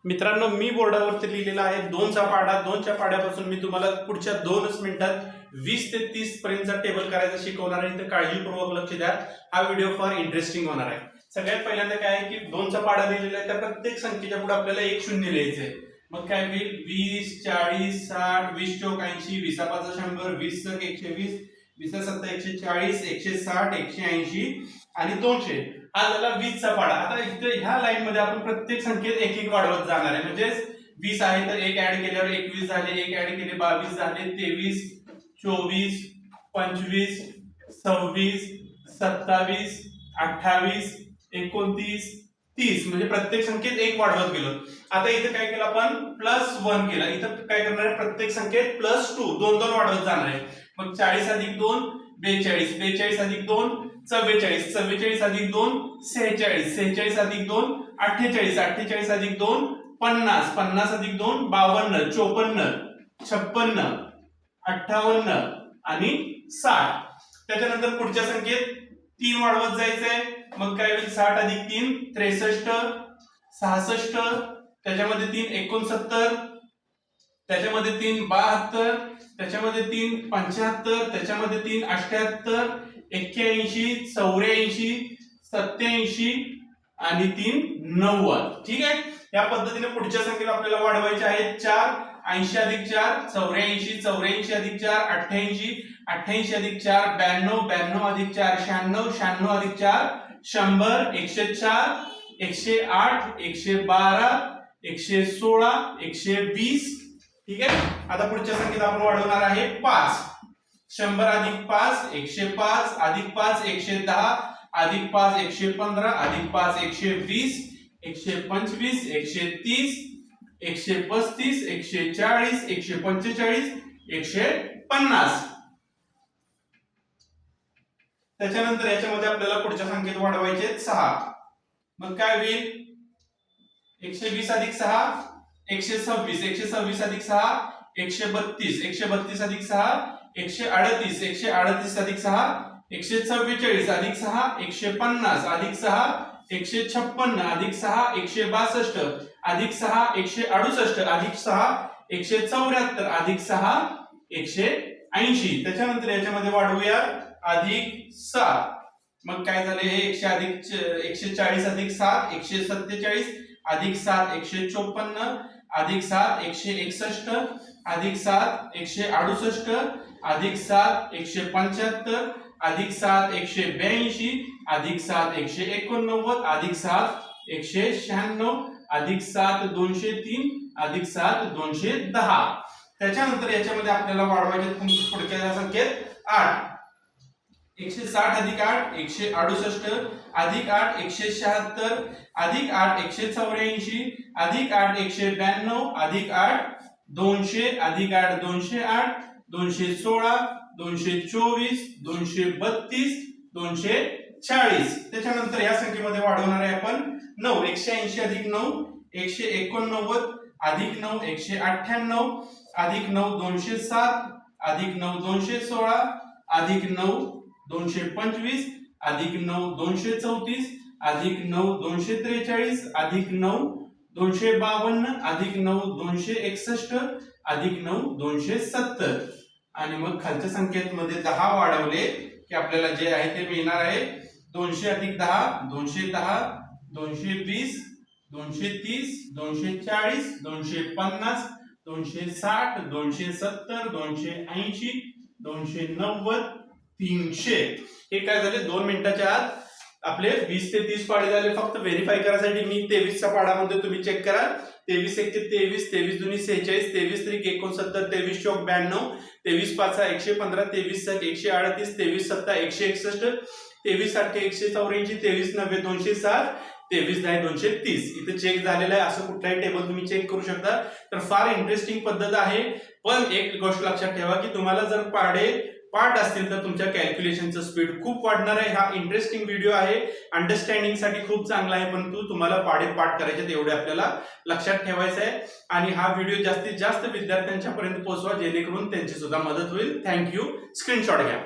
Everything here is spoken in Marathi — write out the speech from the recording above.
मित्रांनो, मी बोर्डावरती लिहिलेला आहे 2चा पाढा. 2च्या पाढ्यापासून मी तुम्हाला पुढच्या 2च मिनिटात 20 ते 30 पर्यंतचा टेबल करायचा शिकवणार आहे. तर काळजीपूर्वक लक्ष द्या, हा व्हिडिओ फार इंटरेस्टिंग होणार आहे. सगळ्यात पहिल्यांदा काय आहे की 2चा पाढा लिहिलेला आहे, तर प्रत्येक संख्येच्या पुढे आपल्याला एक शून्य लिहायचं आहे. मग काय होईल, 20, 40, 60, 20 चौक 80, 20 पाच 100, 20 सक 120, 20 सत्ता 140, 160, 180 आणि 200. हा झाला 20चा पाढा. आता इथे ह्या लाईन मध्ये आपण प्रत्येक संख्येत एक एक वाढवत जाणार आहे. म्हणजे 20 आहे तर एक ऍड केल्यावर 21 झाले, एक ऍड केले 22 झाले, 23, 24, 25, 26, 27, 28, 29, 30. म्हणजे प्रत्येक संख्येत एक वाढवत गेलो. आता इथे काय केलं आपण, +1 केला. इथं काय करणार आहे, प्रत्येक संख्येत +2 दोन दोन वाढवत जाणार आहे. मग 40 अधिक 2 42, 42 अधिक 2 44, 44 अधिक 2 46, 46 अधिक 2 48, 48 अधिक 2 50, 50 अधिक 2 52, 54, 56, 58 आणि 60. त्याच्यानंतर पुढच्या संख्येत 3 वाढवत जायचंय. मग काय होईल, 60 अधिक 3 63, 66, त्याच्यामध्ये 3 69, त्याच्यामध्ये 3 72, त्याच्यामध्ये 3 75, त्याच्यामध्ये 3 78, 81, 84, 87 आणि 3 90. ठीक आहे. या पद्धतीने पुढच्या संख्येला आपल्याला वाढवायचे आहेत 4. 80 अधिक 4 84, 84 अधिक 4 88, 88 अधिक 4 92, 92 अधिक 4 96, 96 अधिक 4 100, 104, 108, 112, 116, 120. ठीक आहे. आता पुढच्या संख्येत आपण वाढवणार आहे 5. 100 अधिक 5 105, अधिक 5 110, अधिक 5 115, अधिक 5 120, 125, 130, 135, 140, 145, 150. त्याच्यानंतर याच्यामध्ये आपल्याला पुढच्या संख्येत वाढवायचे 6. मग काय होईल, 120 अधिक 6 126, 126 अधिक 6 132, 132 अधिक 6 138, 138 अधिक 6 144, अधिक 6 150, अधिक 6 156, अधिक 6 162, अधिक 6 168, अधिक 6 174, अधिक 6 180. त्याच्यानंतर याच्यामध्ये वाढवूया अधिक 7. मग काय झाले, हे 140 अधिक 7 147, अधिक 7 154, अधिक 7 161, अधिक 7 168, अधिक 7 175, अधिक 7 182, अधिक 7 189, अधिक 7 196, अधिक 7 203, अधिक 7 210. त्याच्यानंतर याच्यामध्ये आपल्याला वाढवायचे पुढच्या संख्येत 8. 160 अधिक 8 168, अधिक 8 176, अधिक 8 184, अधिक 8 192, अधिक 8 200, अधिक 8 208, 216, 224, 232, 240. त्याच्यानंतर या संख्येमध्ये वाढवणार आहे आपण 9. 180 अधिक 9 189, अधिक 9 198, अधिक 9 207, अधिक 9 216, अधिक 9 225, अधिक 9 234, अधिक 9 243, अधिक 9 252, अधिक 9 261, अधिक 9 270. आणि मग खालच्या संख्येत मध्ये 10 वाढवले की आपल्याला जे आहे ते मिळणार आहे 200 अधिक 10 210, 220, 230, 240, 250, 260, 270, 280, 290, 300. हे काय झाले, 2 मिनिटाच्या आत आपले 20 ते 30 पाढे झाले. फक्त व्हेरीफाय करायसाठी मी 23च्या पाढामध्ये तुम्ही चेक करा. 23 1 23, 23 2 46, 23 3 69, 23 चौक 92, 23 5 115, 23 7 138, 23 7 161, 23 8 184, 23 9 207, 23 10 230. इथे चेक झालेलं आहे. असं कुठलाही टेबल तुम्ही चेक करू शकता. तर फार इंटरेस्टिंग पद्धत आहे. पण एक गोष्ट लक्षात ठेवा की तुम्हाला जर पाढे पाठ असतील तर तुमच्या कॅल्क्युलेशनचं स्पीड खूप वाढणार आहे. हा इंटरेस्टिंग व्हिडिओ आहे, अंडरस्टँडिंग साठी खूप चांगला आहे. परंतु तुम्हाला पाढे पाठ करायचे तेवढे आपल्याला लक्षात ठेवायचं आहे. आणि हा व्हिडिओ जास्तीत जास्त विद्यार्थ्यांच्या पर्यंत पोहोचवा, जेणेकरून त्यांची सुद्धा मदत होईल. थँक्यू. स्क्रीनशॉट घ्या.